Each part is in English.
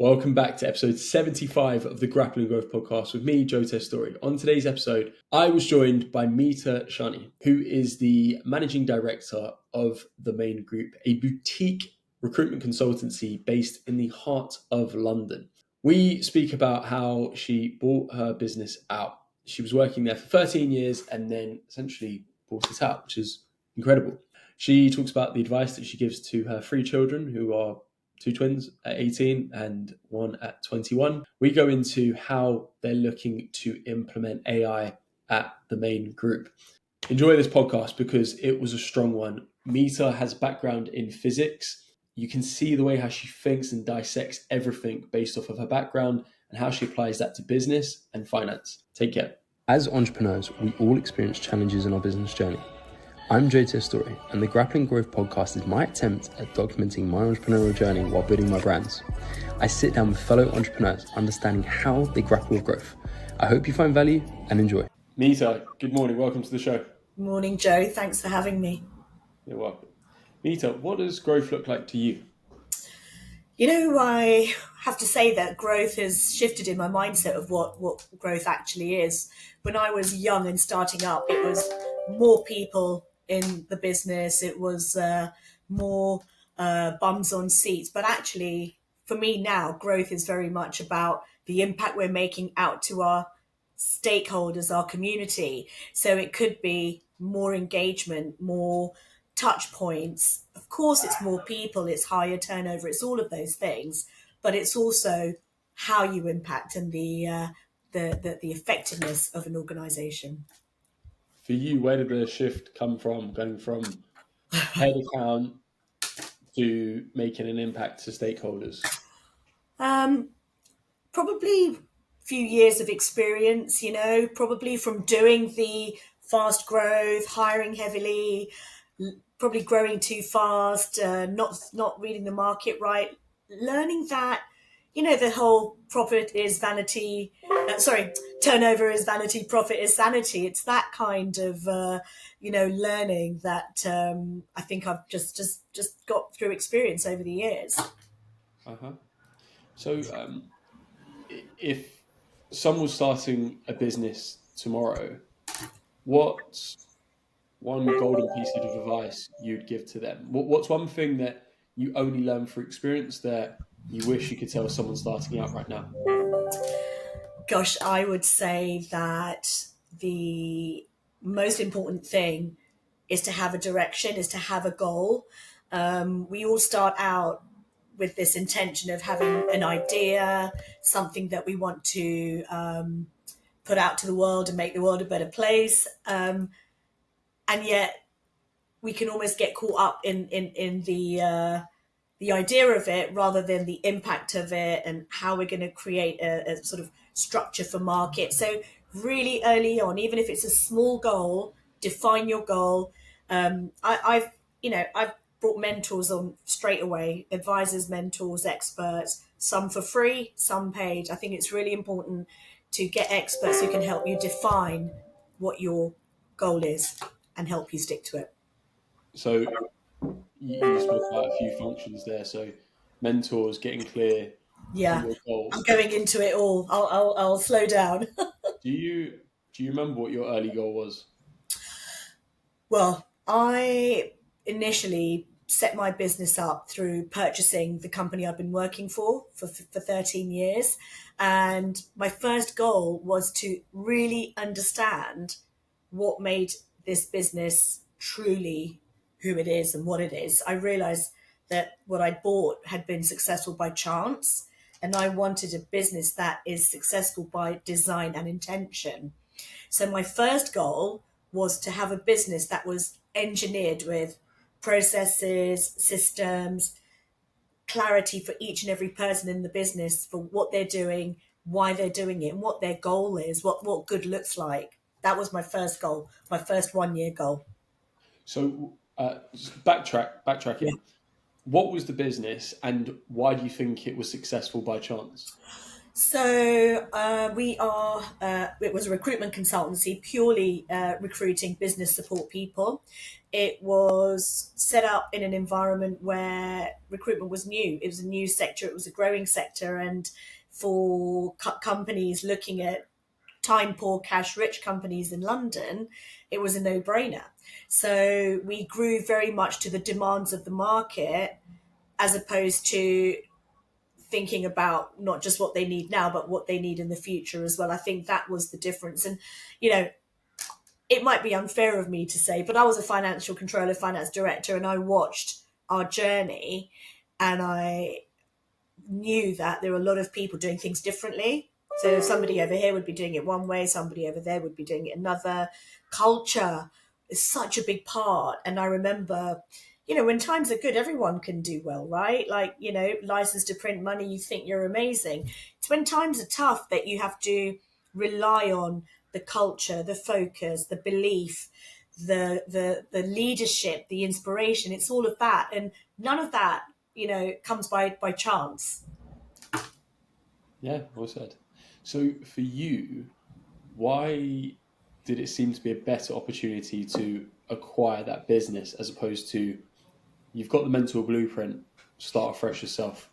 Welcome back to episode 75 of the Grappling Growth podcast with me, Testouri. On today's episode, I was joined by Meeta Sahni, who is the managing director of the Main Group, a boutique recruitment consultancy based in the heart of London. We speak about how she bought her business out. She was working there for 13 years and then essentially bought it out, which is incredible. She talks about the advice that she gives to her three children, who are two twins at 18 and one at 21. We go into how they're looking to implement AI at the Main Group. Enjoy this podcast because it was a strong one. Meeta has background in physics. You can see the way how she thinks and dissects everything based off of her background and how she applies that to business and finance. Take care. As entrepreneurs, we all experience challenges in our business journey. I'm Testouri, and the Grappling Growth podcast is my attempt at documenting my entrepreneurial journey while building my brands. I sit down with fellow entrepreneurs, understanding how they grapple with growth. I hope you find value and enjoy. Meeta, good morning. Welcome to the show. Morning, Joe. Thanks for having me. You're welcome. Meeta, what does growth look like to you? You know, I have to say that growth has shifted in my mindset of what growth actually is. When I was young and starting up, it was more people in the business. It was more bums on seats. But actually, for me now, growth is very much about the impact we're making out to our stakeholders, our community. So it could be more engagement, more touch points. Of course, it's more people, it's higher turnover, it's all of those things. But it's also how you impact and the effectiveness of an organization. For you, where did the shift come from, going from head account to making an impact to stakeholders? Probably a few years of experience, probably from doing the fast growth, hiring heavily, probably growing too fast, not reading the market right, learning that, the whole turnover is vanity, profit is sanity. It's that kind of, learning that I think I've just got through experience over the years. So if someone was starting a business tomorrow, what's one golden piece of advice you'd give to them? What's one thing that you only learn through experience that you wish you could tell someone starting out right now? Gosh, I would say that the most important thing is to have a direction, is to have a goal. We all start out with this intention of having an idea, something that we want to put out to the world and make the world a better place. And yet we can almost get caught up in the idea of it rather than the impact of it and how we're going to create a sort of structure for market. So really early on, even if it's a small goal, define your goal. I've brought mentors on straight away, advisors, mentors, experts, some for free, some paid. I think it's really important to get experts who can help you define what your goal is and help you stick to it. So you spoke about a few functions there. So mentors, getting clear on your goals. I'm going into it all. I'll slow down. Do you remember what your early goal was? Well, I initially set my business up through purchasing the company I've been working for 13 years. And my first goal was to really understand what made this business truly who it is and what it is. I realized that what I bought had been successful by chance, and I wanted a business that is successful by design and intention. So my first goal was to have a business that was engineered with processes, systems, clarity for each and every person in the business for what they're doing, why they're doing it, and what their goal is, what good looks like. That was my first goal, my first 1 year goal. So backtracking. Yeah. What was the business and why do you think it was successful by chance? So it was a recruitment consultancy, purely recruiting business support people. It was set up in an environment where recruitment was new. It was a new sector, it was a growing sector. And for companies looking at time poor, cash rich companies in London, it was a no brainer. So we grew very much to the demands of the market as opposed to thinking about not just what they need now, but what they need in the future as well. I think that was the difference. And, you know, it might be unfair of me to say, but I was a financial controller, finance director, and I watched our journey and I knew that there were a lot of people doing things differently. So somebody over here would be doing it one way, somebody over there would be doing it another. Culture is such a big part. And I remember, you know, when times are good, everyone can do well, right? Like, you know, license to print money, you think you're amazing. It's when times are tough that you have to rely on the culture, the focus, the belief, the leadership, the inspiration. It's all of that. And none of that, you know, comes by chance. Yeah, well said. So for you, why did it seem to be a better opportunity to acquire that business as opposed to you've got the mental blueprint, start afresh yourself?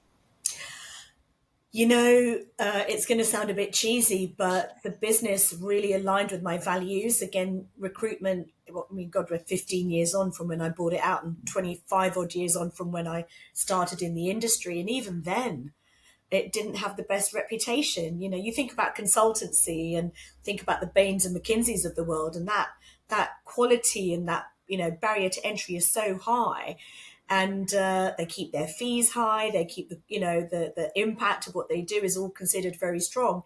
You know, it's going to sound a bit cheesy, but the business really aligned with my values. Again, recruitment, well, I mean, God, we're 15 years on from when I bought it out and 25 odd years on from when I started in the industry. And even then, it didn't have the best reputation. You know, you think about consultancy and think about the Bains and McKinseys of the world, and that quality and that, you know, barrier to entry is so high, and they keep their fees high. They keep the, you know, the impact of what they do is all considered very strong.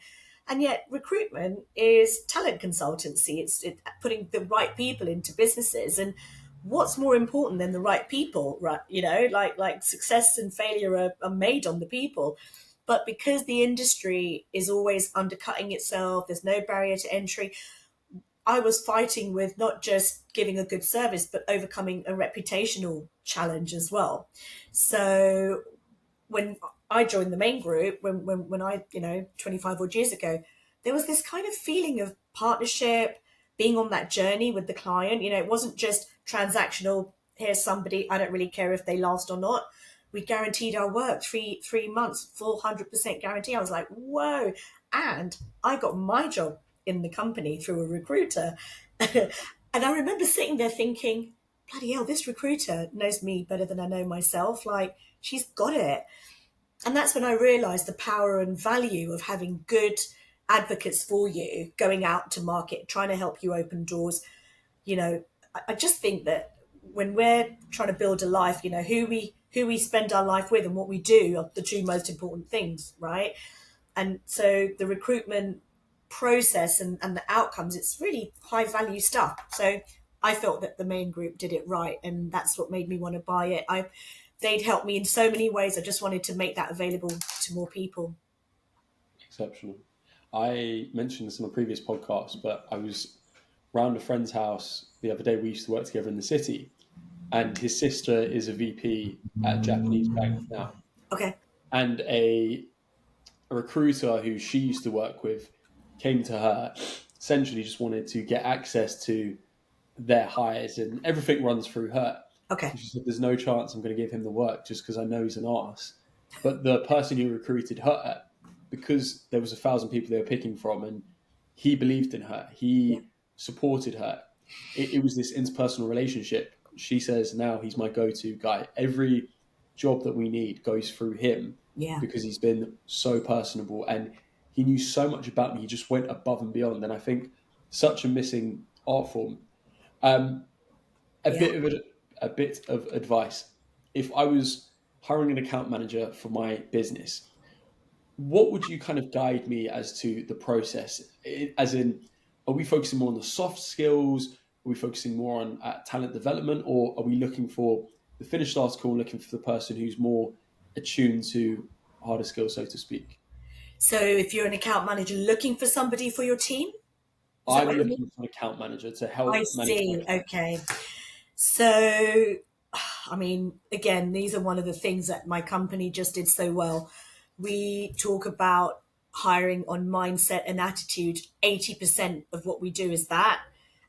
And yet, recruitment is talent consultancy. It's putting the right people into businesses, and what's more important than the right people, right? You know, like success and failure are made on the people. But because the industry is always undercutting itself, there's no barrier to entry. I was fighting with not just giving a good service, but overcoming a reputational challenge as well. So when I joined the main group, when I, you know, 25 odd years ago, there was this kind of feeling of partnership, being on that journey with the client. You know, it wasn't just transactional. Here's somebody, I don't really care if they last or not. We guaranteed our work, three months, full 100% guarantee. I was like, whoa. And I got my job in the company through a recruiter. And I remember sitting there thinking, bloody hell, this recruiter knows me better than I know myself. Like, she's got it. And that's when I realized the power and value of having good advocates for you, going out to market, trying to help you open doors. You know, I just think that when we're trying to build a life, you know, who we spend our life with and what we do are the two most important things, right? And so the recruitment process and the outcomes, it's really high value stuff. So I felt that the main group did it right, and that's what made me want to buy it. They'd helped me in so many ways. I just wanted to make that available to more people. Exceptional. I mentioned this on a previous podcast, but I was round a friend's house the other day. We used to work together in the city, and his sister is a VP at a Japanese bank now. Okay. And a recruiter who she used to work with came to her, essentially just wanted to get access to their hires, and everything runs through her. Okay. And she said, "There's no chance I'm going to give him the work just because I know he's an arse." But the person who recruited her, because there was 1,000 people they were picking from, and he believed in her, Yeah. he supported her. It was this interpersonal relationship. She says now he's my go-to guy. Every job that we need goes through him Yeah. because he's been so personable and he knew so much about me. He just went above and beyond. And I think such a missing art form. Um, a Yeah. bit of a bit of advice. If I was hiring an account manager for my business, what would you kind of guide me as to the process? As in, are we focusing more on the soft skills? Are we focusing more on talent development, or are we looking for the finished article, looking for the person who's more attuned to harder skills, so to speak? So if you're an account manager looking for somebody for your team, is that I'm what you mean? looking for an account manager to I help manage my see. account. Okay. So, I mean, again, these are one of the things that my company just did so well. We talk about hiring on mindset and attitude. 80% of what we do is that,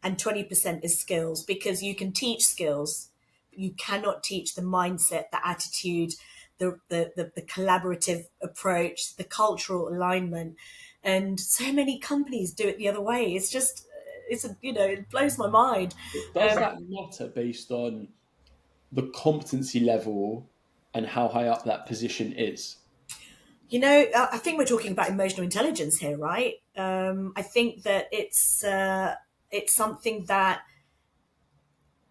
and 20% is skills, because you can teach skills. You cannot teach the mindset, the attitude, the collaborative approach, the cultural alignment. And so many companies do it the other way. It blows my mind. Does that matter based on the competency level and how high up that position is? I think we're talking about emotional intelligence here, right? I think that it's something that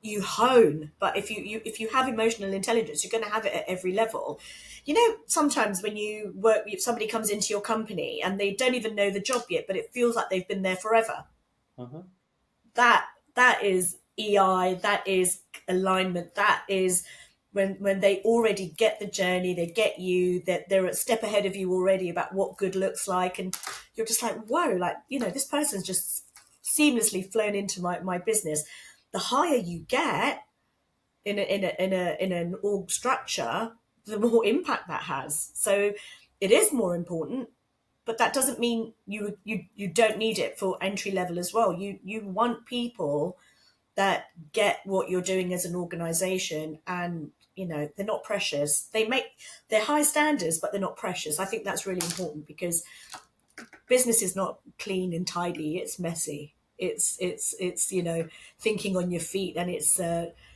you hone, but if you have emotional intelligence, you're going to have it at every level. Sometimes when you work, if somebody comes into your company and they don't even know the job yet, but it feels like they've been there forever. Uh-huh. That is EI, that is alignment, that is when they already get the journey, they get you, that they're a step ahead of you already about what good looks like, and you're just like, whoa, this person's just seamlessly flown into my business. The higher you get in an org structure, the more impact that has. So it is more important, but that doesn't mean you don't need it for entry level as well. You want people that get what you're doing as an organization, and they're not precious. They're high standards, but they're not precious. I think that's really important, because business is not clean and tidy. It's messy. It's thinking on your feet, and it's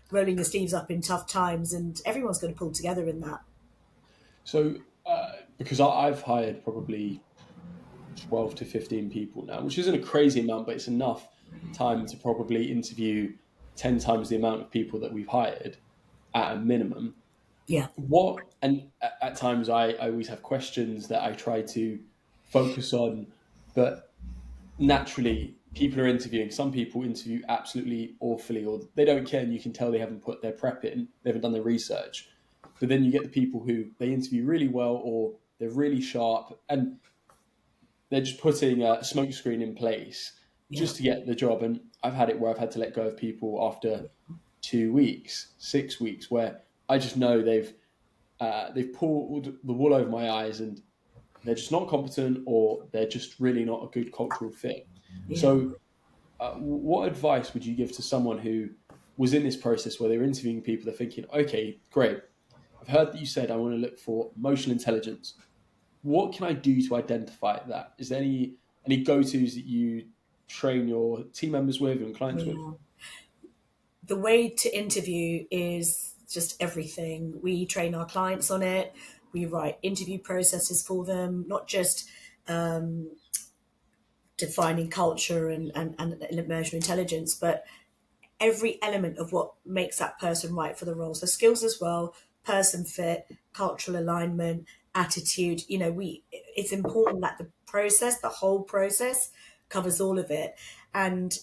rolling your sleeves up in tough times, and everyone's going to pull together in that. So, because I've hired probably 12 to 15 people now, which isn't a crazy amount, but it's enough time to probably interview 10 times the amount of people that we've hired at a minimum. Yeah. And at times I always have questions that I try to focus on, but naturally people are interviewing. Some people interview absolutely awfully, or they don't care, and you can tell they haven't put their prep in, they haven't done their research. But then you get the people who they interview really well, or they're really sharp, and they're just putting a smokescreen in place just to get the job. And I've had it where I've had to let go of people after 2 weeks, 6 weeks, where I just know they've pulled the wool over my eyes, and they're just not competent, or they're just really not a good cultural fit. Yeah. So what advice would you give to someone who was in this process where they're interviewing people, they're thinking, okay, great, I've heard that you said I want to look for emotional intelligence. What can I do to identify that? Is there any go-tos that you train your team members with and clients with? The way to interview is just everything. We train our clients on it. We write interview processes for them, not just defining culture and emotional intelligence, but every element of what makes that person right for the role. So skills as well, person fit, cultural alignment, attitude. It's important that the whole process covers all of it. And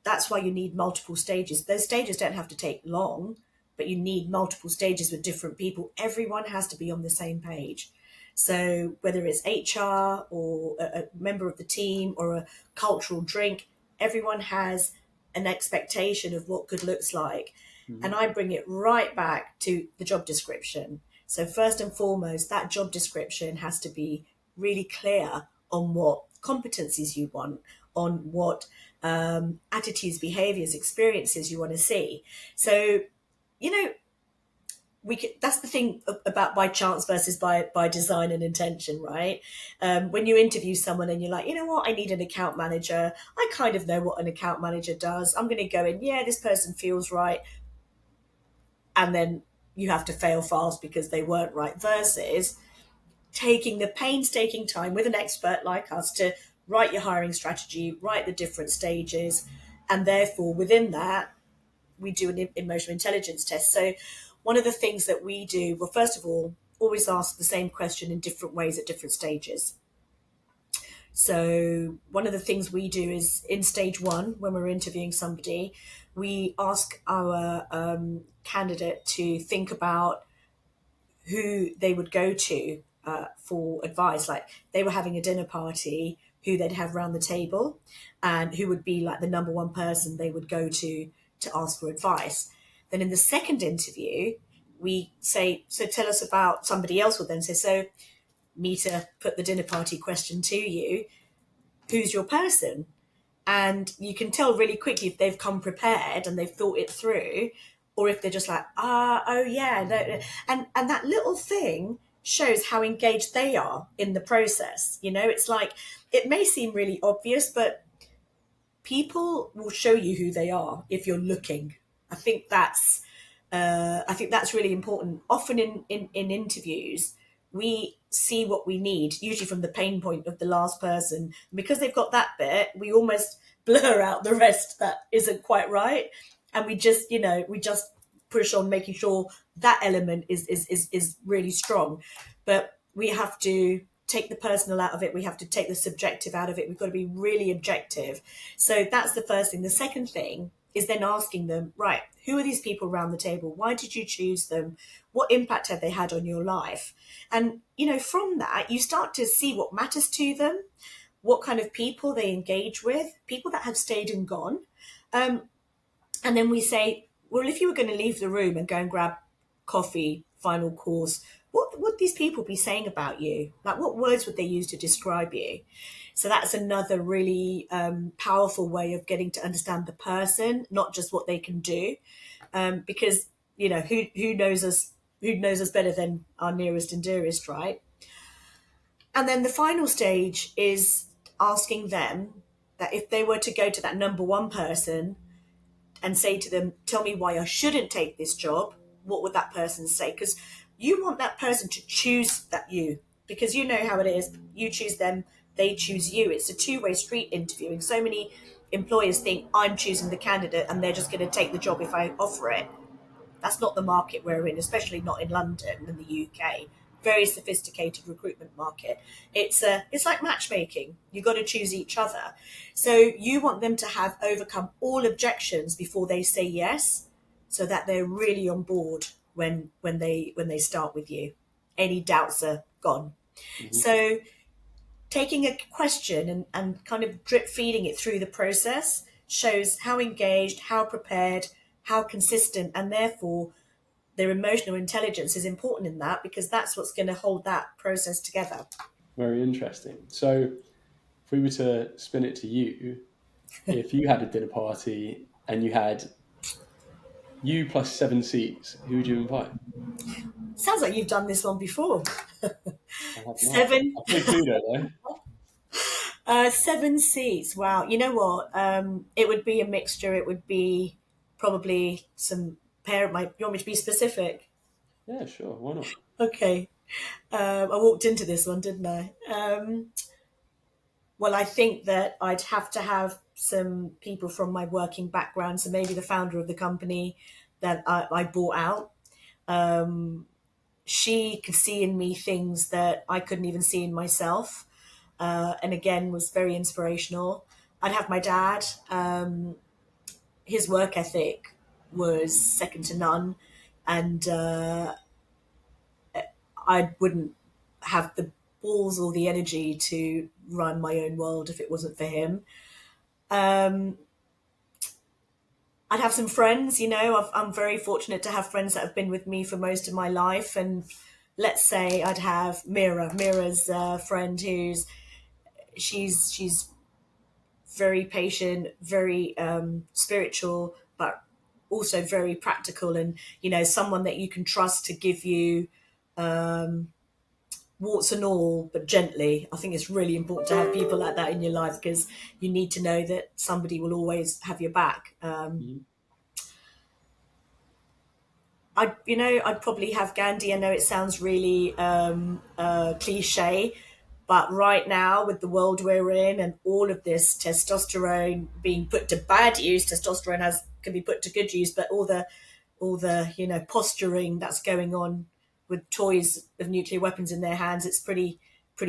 that's why you need multiple stages. Those stages don't have to take long, but you need multiple stages with different people. Everyone has to be on the same page. So whether it's HR or a member of the team or a cultural drink, everyone has an expectation of what good looks like. Mm-hmm. And I bring it right back to the job description. So first and foremost, that job description has to be really clear on what competencies you want, on what attitudes, behaviors, experiences you want to see. So, that's the thing about by chance versus by design and intention, right? When you interview someone and you're like, you know what, I need an account manager. I kind of know what an account manager does. I'm going to go in, yeah, this person feels right. And then you have to fail fast because they weren't right, versus taking the painstaking time with an expert like us to write your hiring strategy, write the different stages, and therefore within that, we do an emotional intelligence test. So one of the things that we do, well, first of all, always ask the same question in different ways at different stages. So one of the things we do is in stage one, when we're interviewing somebody, we ask our candidate to think about who they would go to for advice. Like they were having a dinner party, who they'd have around the table, and who would be like the number one person they would go to ask for advice. Then in the second interview, we say, so tell us about somebody else. Will then say, so Meeta put the dinner party question to you, who's your person? And you can tell really quickly if they've come prepared and they've thought it through, or if they're just like, oh yeah. No. And that little thing shows how engaged they are in the process. It's like, it may seem really obvious, but people will show you who they are if you're looking. I think that's really important. Often in interviews, we see what we need, usually from the pain point of the last person. And because they've got that bit, we almost blur out the rest that isn't quite right. And we just push on making sure that element is really strong. But we have to take the personal out of it. We have to take the subjective out of it. We've got to be really objective. So that's the first thing. The second thing is then asking them, right, who are these people around the table? Why did you choose them? What impact have they had on your life? And, from that, you start to see what matters to them, what kind of people they engage with, people that have stayed and gone. And then we say, well, if you were going to leave the room and go and grab coffee, final course, what would these people be saying about you? Like, what words would they use to describe you? So that's another really powerful way of getting to understand the person, not just what they can do. Because, who knows us better than our nearest and dearest, right? And then the final stage is asking them that if they were to go to that number one person and say to them, tell me why I shouldn't take this job, what would that person say? Because you want that person to choose you, because you know how it is. You choose them, they choose you. It's a two-way street interviewing. So many employers think I'm choosing the candidate and they're just going to take the job if I offer it. That's not the market we're in, especially not in London and the UK. Very sophisticated recruitment market. It's like matchmaking. You've got to choose each other. So you want them to have overcome all objections before they say yes, so that they're really on board when they start with you. Any doubts are gone. Mm-hmm. So taking a question and kind of drip feeding it through the process shows how engaged, how prepared, how consistent, and therefore their emotional intelligence is important in that, because that's what's going to hold that process together. Very interesting. So if we were to spin it to you, if you had a dinner party and you had you plus 7 seats, who would you invite? Sounds like you've done this one before. Seven. I play Cluedo though. 7 seats. Wow. You know what? It would be a mixture. It would be probably some pair of my. You want me to be specific? Yeah, sure. Why not? Okay. I walked into this one, didn't I? Well, I think that I'd have to have some people from my working background. So maybe the founder of the company that I bought out. She could see in me things that I couldn't even see in myself. And again, was very inspirational. I'd have my dad. His work ethic was second to none. And I wouldn't have the balls or the energy to run my own world if it wasn't for him. I'd have some friends, I'm very fortunate to have friends that have been with me for most of my life. And let's say I'd have Mira's a friend she's very patient, very spiritual, but also very practical, and someone that you can trust to give you warts and all, but gently. I think it's really important to have people like that in your life, because you need to know that somebody will always have your back. I'd probably have Gandhi. I know it sounds really cliche, but right now, with the world we're in and all of this testosterone being put to bad use, testosterone can be put to good use, but all the posturing that's going on with toys of nuclear weapons in their hands, it's pretty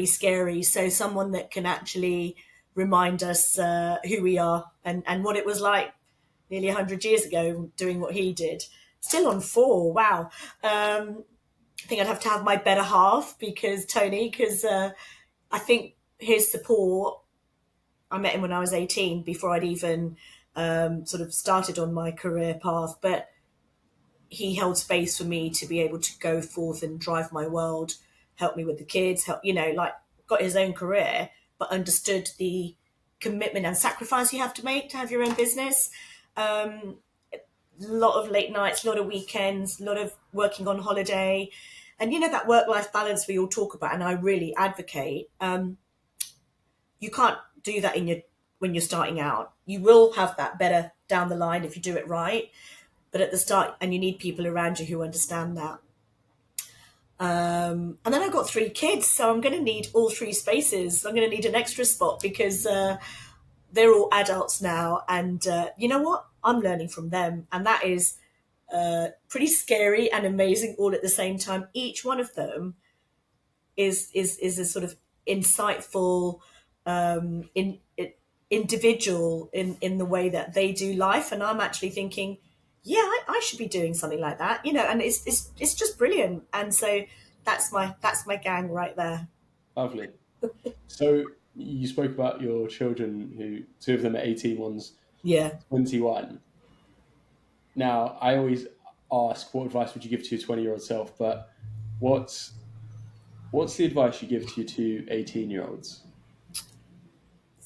scary. So someone that can actually remind us who we are and what it was like nearly 100 years ago doing what he did. Still on 4, wow. I think I'd have to have my better half, because I think his support, I met him when I was 18, before I'd even sort of started on my career path, but he held space for me to be able to go forth and drive my world helped me with the kids, like got his own career, but understood the commitment and sacrifice you have to make to have your own business. A lot of late nights, a lot of weekends, a lot of working on holiday, and that work-life balance we all talk about, and I really advocate. You can't do that when you're starting out. You will have that better down the line if you do it right, but at the start, and you need people around you who understand that. And then I've got 3 kids, so I'm going to need all 3 spaces. I'm going to need an extra spot because they're all adults now, and you know what? I'm learning from them, and that is pretty scary and amazing all at the same time. Each one of them is a sort of insightful individual in the way that they do life, and I'm actually thinking, yeah, I should be doing something like that, and it's just brilliant. And so that's my gang right there. Lovely. So you spoke about your children, who 2 of them are 18, one's 21. Now, I always ask, what advice would you give to your 20-year-old self? But what's the advice you give to your 2 18-year-olds?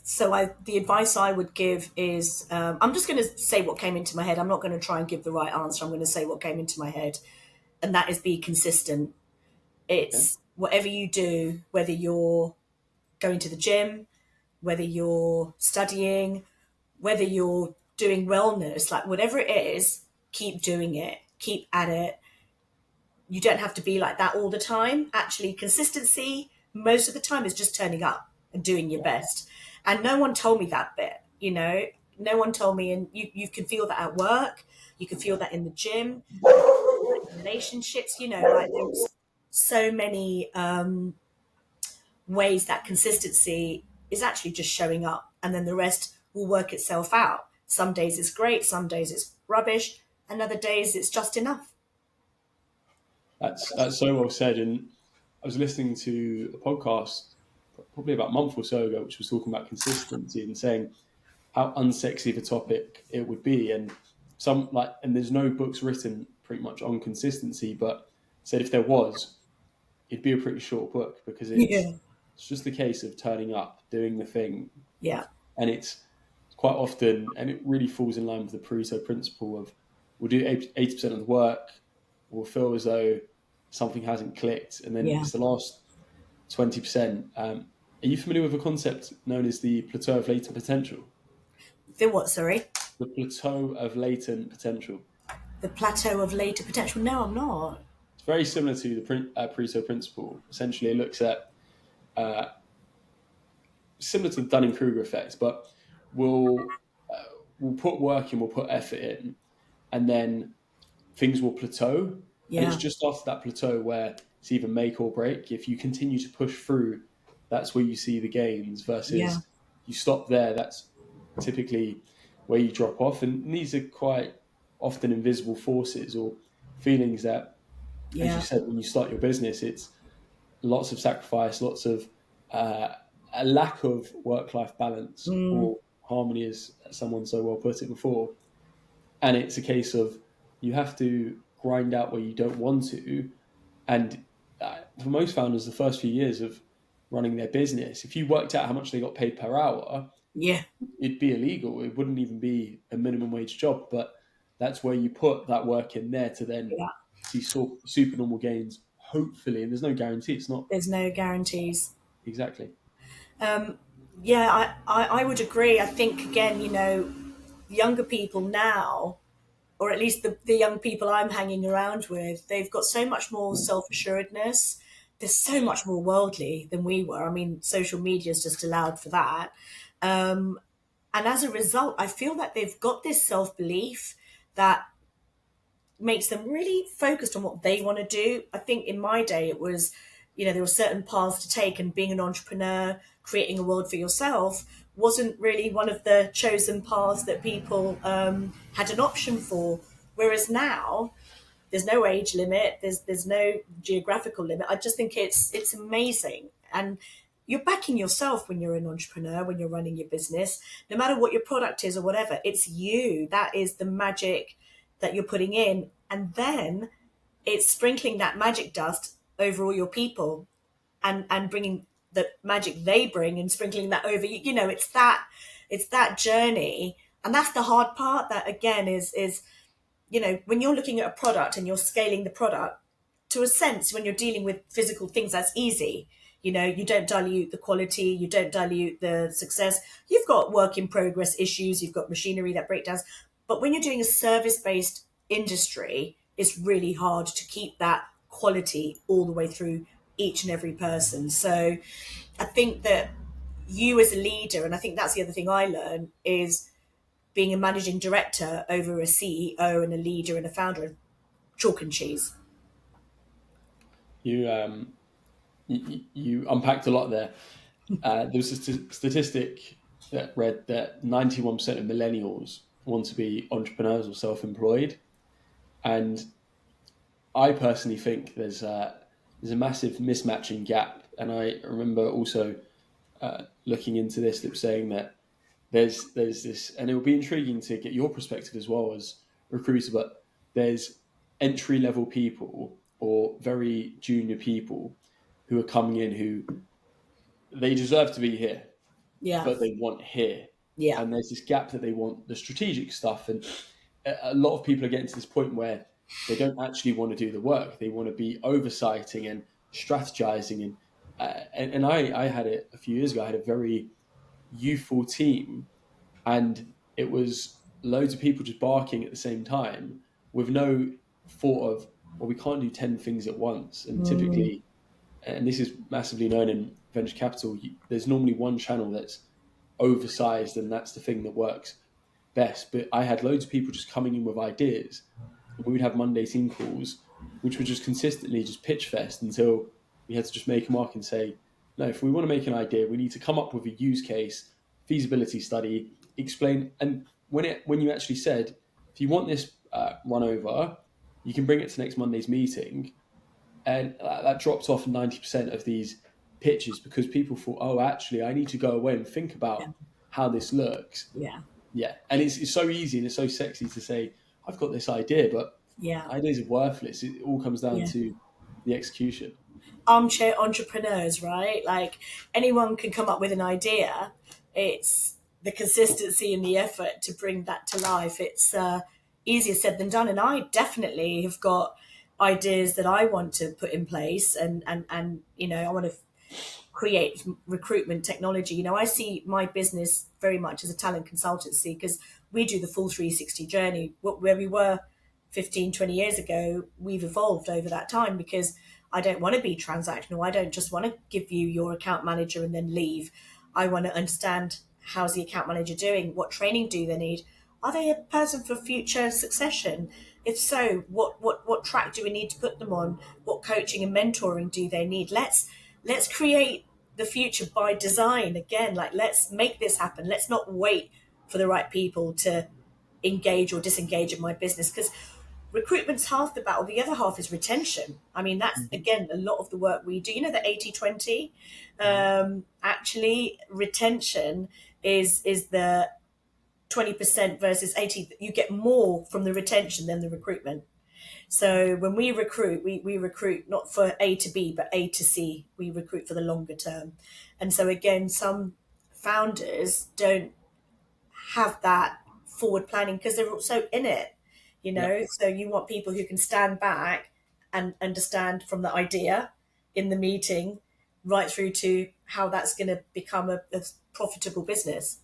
So the advice I would give is, I'm just going to say what came into my head. I'm not going to try and give the right answer. I'm going to say what came into my head, and that is be consistent. It's whatever you do, whether you're going to the gym, whether you're studying, whether you're doing wellness, like whatever it is, keep doing it, keep at it. You don't have to be like that all the time. Actually, consistency most of the time is just turning up and doing your best. And no one told me that bit, no one told me. And you can feel that at work. You can feel that in the gym, in relationships, like there's so many ways that consistency is actually just showing up, and then the rest will work itself out. Some days it's great, some days it's rubbish, and other days it's just enough. That's so well said. And I was listening to a podcast probably about a month or so ago, which was talking about consistency and saying how unsexy of a topic it would be. And and there's no books written pretty much on consistency, but said if there was, it'd be a pretty short book, because it's just a case of turning up, doing the thing. Yeah. And it's quite often, and it really falls in line with the Pareto principle of, we'll do 80% of the work, we'll feel as though something hasn't clicked, and then it's the last 20%. Are you familiar with a concept known as the plateau of latent potential? The what, sorry? The plateau of latent potential. The plateau of latent potential? No, I'm not. It's very similar to the Pareto principle. Essentially, it looks at similar to the Dunning-Kruger effect, but we'll put work in, we'll put effort in, and then things will plateau. Yeah. And it's just after that plateau where it's either make or break. If you continue to push through, that's where you see the gains, versus you stop there, that's typically where you drop off. And these are quite often invisible forces or feelings that, as you said, when you start your business, it's lots of sacrifice, lots of a lack of work-life balance or harmony, as someone so well put it before. And it's a case of you have to grind out where you don't want to. And for most founders, the first few years of running their business, if you worked out how much they got paid per hour, it'd be illegal. It wouldn't even be a minimum wage job. But that's where you put that work in there to then see super normal gains, hopefully. And there's no guarantee. There's no guarantees. Exactly. I would agree. I think, again, younger people now, or at least the young people I'm hanging around with, they've got so much more self-assuredness. They're so much more worldly than we were. I mean, social media has just allowed for that. And as a result, I feel that they've got this self-belief that makes them really focused on what they want to do. I think in my day, it was, there were certain paths to take, and being an entrepreneur, creating a world for yourself, wasn't really one of the chosen paths that people had an option for. Whereas now, there's no age limit, there's no geographical limit. I just think it's amazing. And you're backing yourself when you're an entrepreneur, when you're running your business, no matter what your product is or whatever, it's you. That is the magic that you're putting in. And then it's sprinkling that magic dust over all your people. and bringing the magic they bring and sprinkling that over. It's that journey, and that's the hard part. That again is when you're looking at a product and you're scaling the product, to a sense, when you're dealing with physical things, that's easy. You don't dilute the quality, you don't dilute the success. You've got work in progress issues, you've got machinery that breakdowns. But when you're doing a service based industry, it's really hard to keep that quality all the way through each and every person. So I think that you as a leader, and I think that's the other thing I learned, is being a managing director over a CEO and a leader and a founder, chalk and cheese. You unpacked a lot there. There was a statistic that read that 91% of millennials want to be entrepreneurs or self-employed, and I personally think there's a massive mismatching gap. And I remember also looking into this that was saying that there's this, and it would be intriguing to get your perspective as well as recruiter, but there's entry level people or very junior people who are coming in who they deserve to be here, Yeah. but they want here. Yeah. And there's this gap that they want the strategic stuff. And a lot of people are getting to this point where they don't actually want to do the work. They want to be oversighting and strategizing. And I had it a few years ago. I had a very youthful team, and it was loads of people just barking at the same time with no thought of, well, we can't do 10 things at once. And typically, and this is massively known in venture capital, there's normally one channel that's oversized, and that's the thing that works best. But I had loads of people just coming in with ideas, and we would have Monday team calls, which were just consistently just pitch fest until we had to just make a mark and say, no, if we want to make an idea, we need to come up with a use case, feasibility study, explain. And when you actually said, if you want this run over, you can bring it to next Monday's meeting, and that dropped off 90% of these pitches because people thought, oh, actually, I need to go away and think about how this looks. Yeah. Yeah. And it's so easy and it's so sexy to say, I've got this idea, but ideas are worthless. It all comes down to the execution. Armchair entrepreneurs, right? Like anyone can come up with an idea. It's the consistency and the effort to bring that to life. It's easier said than done. And I definitely have got ideas that I want to put in place, and I want to create recruitment technology. I see my business very much as a talent consultancy because we do the full 360 journey. Where we were 15, 20 years ago, we've evolved over that time because I don't want to be transactional. I don't just want to give you your account manager and then leave. I want to understand, how's the account manager doing? What training do they need? Are they a person for future succession? If so, what track do we need to put them on? What coaching and mentoring do they need? Let's create the future by design again. Like, let's make this happen. Let's not wait for the right people to engage or disengage in my business, because recruitment's half the battle. The other half is retention. I mean, that's again a lot of the work we do. The 80-20. Actually, retention is the 20% versus 80. You get more from the retention than the recruitment. So when we recruit, we recruit not for A to B, but A to C. We recruit for the longer term. And so again, some founders don't have that forward planning because they're also in it, So you want people who can stand back and understand from the idea in the meeting right through to how that's going to become a profitable business.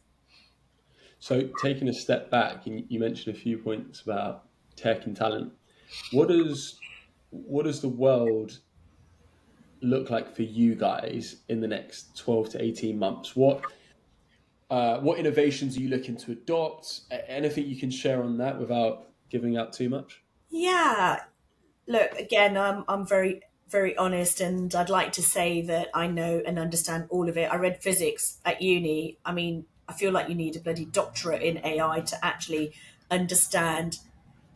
So taking a step back, and you mentioned a few points about tech and talent. What does the world look like for you guys in the next 12 to 18 months? What innovations are you looking to adopt? Anything you can share on that without giving out too much? Yeah. Look, again, I'm very, very honest, and I'd like to say that I know and understand all of it. I read physics at uni. I mean, I feel like you need a bloody doctorate in AI to actually understand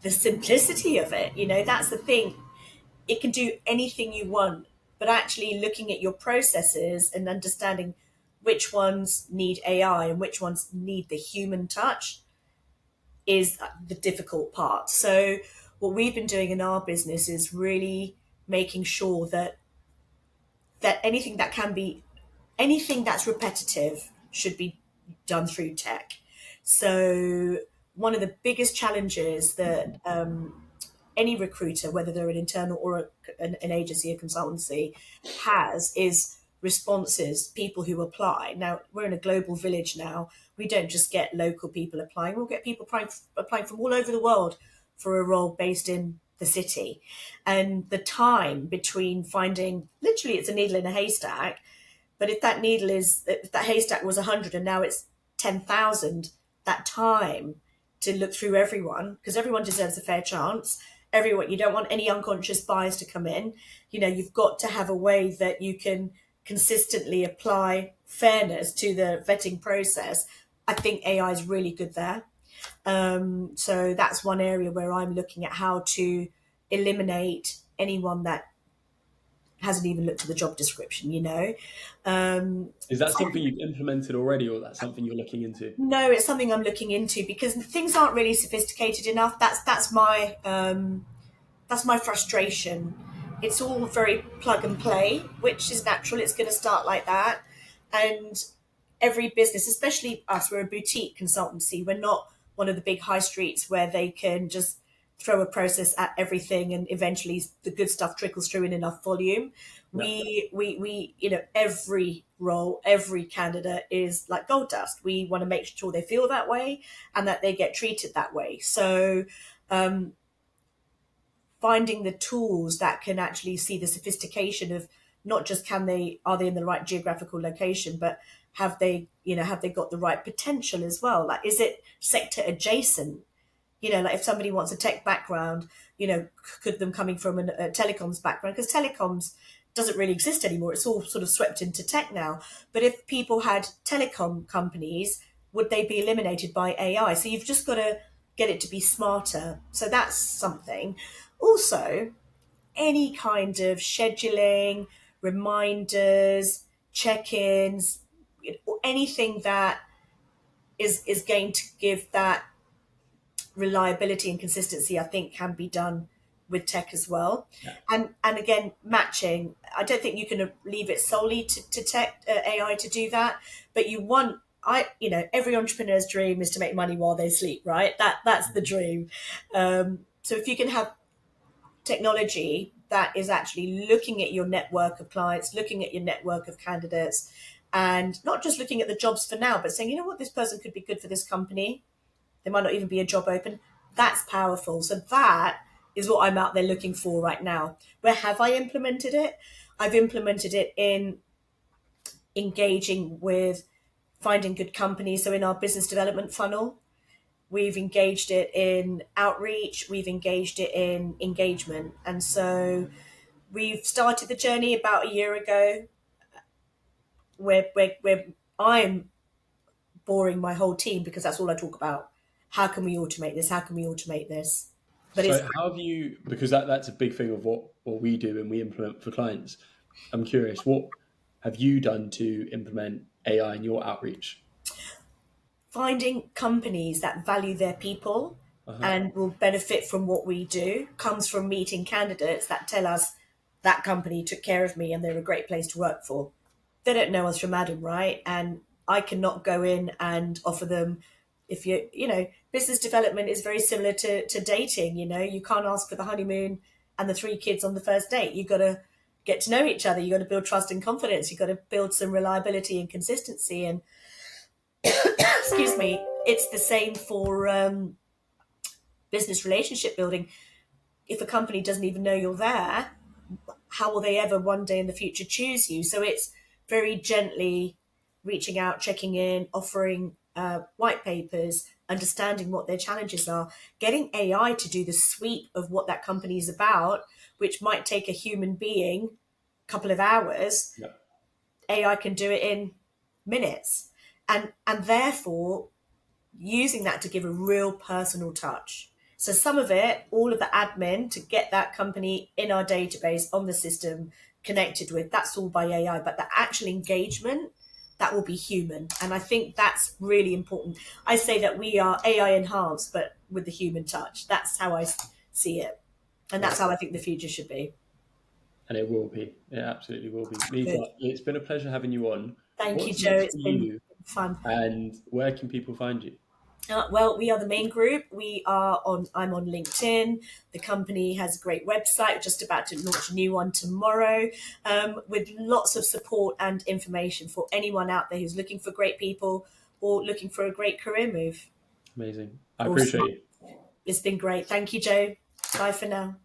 the simplicity of it. That's the thing. It can do anything you want, but actually looking at your processes and understanding which ones need AI and which ones need the human touch is the difficult part. So what we've been doing in our business is really making sure that that anything that's repetitive should be done through tech. So one of the biggest challenges that any recruiter, whether they're an internal or an agency, a consultancy, has is responses, people who apply. Now, we're in a global village now. We don't just get local people applying, we'll get people applying from all over the world for a role based in the city. And the time between finding, literally, it's a needle in a haystack, but if that haystack was 100 and now it's 10,000, that time to look through everyone, because everyone deserves a fair chance. Everyone, you don't want any unconscious bias to come in. You've got to have a way that you can consistently apply fairness to the vetting process. I think AI is really good there. So that's one area where I'm looking at how to eliminate anyone that hasn't even looked at the job description, Is that something you've implemented already, or that's something you're looking into? No, it's something I'm looking into because things aren't really sophisticated enough. That's my frustration. It's all very plug and play, which is natural. It's going to start like that. And every business, especially us, we're a boutique consultancy. We're not one of the big high streets where they can just throw a process at everything and eventually the good stuff trickles through in enough volume. Yeah. We every role, every candidate is like gold dust. We want to make sure they feel that way and that they get treated that way. So finding the tools that can actually see the sophistication of not just are they in the right geographical location, but have they got the right potential as well? Like, is it sector adjacent? Like if somebody wants a tech background, could them coming from a telecoms background, because telecoms doesn't really exist anymore. It's all sort of swept into tech now. But if people had telecom companies, would they be eliminated by AI? So you've just got to get it to be smarter. So that's something. Also, any kind of scheduling, reminders, check-ins, anything that is going to give that reliability and consistency, I think, can be done with tech as well. Yeah. And again, matching. I don't think you can leave it solely to tech, AI to do that. But every entrepreneur's dream is to make money while they sleep, right? That's the dream. So if you can have technology that is actually looking at your network of clients, looking at your network of candidates, and not just looking at the jobs for now, but saying, this person could be good for this company. There might not even be a job open. That's powerful. So that is what I'm out there looking for right now. Where have I implemented it? I've implemented it in engaging with finding good companies. So in our business development funnel, we've engaged it in outreach. We've engaged it in engagement. And so we've started the journey about a year ago where I'm boring my whole team because that's all I talk about. How can we automate this? How can we automate this? But so how have you, because that's a big thing of what we do and we implement for clients. I'm curious, what have you done to implement AI in your outreach? Finding companies that value their people and will benefit from what we do comes from meeting candidates that tell us that company took care of me and they're a great place to work for. They don't know us from Adam, right? And I cannot go in and offer them, business development is very similar to dating. You can't ask for the honeymoon and the 3 kids on the first date. You've got to get to know each other. You've got to build trust and confidence. You've got to build some reliability and consistency. And excuse me, it's the same for business relationship building. If a company doesn't even know you're there, how will they ever one day in the future choose you? So it's very gently reaching out, checking in, offering white papers, understanding what their challenges are, getting AI to do the sweep of what that company is about, which might take a human being a couple of hours. Yeah. AI can do it in minutes. And therefore, using that to give a real personal touch. So some of it, all of the admin to get that company in our database, on the system, connected with, that's all by AI. But the actual engagement, that will be human. And I think that's really important. I say that we are AI enhanced, but with the human touch. That's how I see it. And that's how I think the future should be. And it will be. It absolutely will be. Meeta, Good. it's been a pleasure having you on. Thank you, What's Joe. next It's for been you, fun. and where can people find you? Well, we are the main group. I'm on LinkedIn. The company has a great website. Just about to launch a new one tomorrow, with lots of support and information for anyone out there who's looking for great people or looking for a great career move. Amazing. I Awesome. appreciate you. It's been great. Thank you, Joe. Bye for now.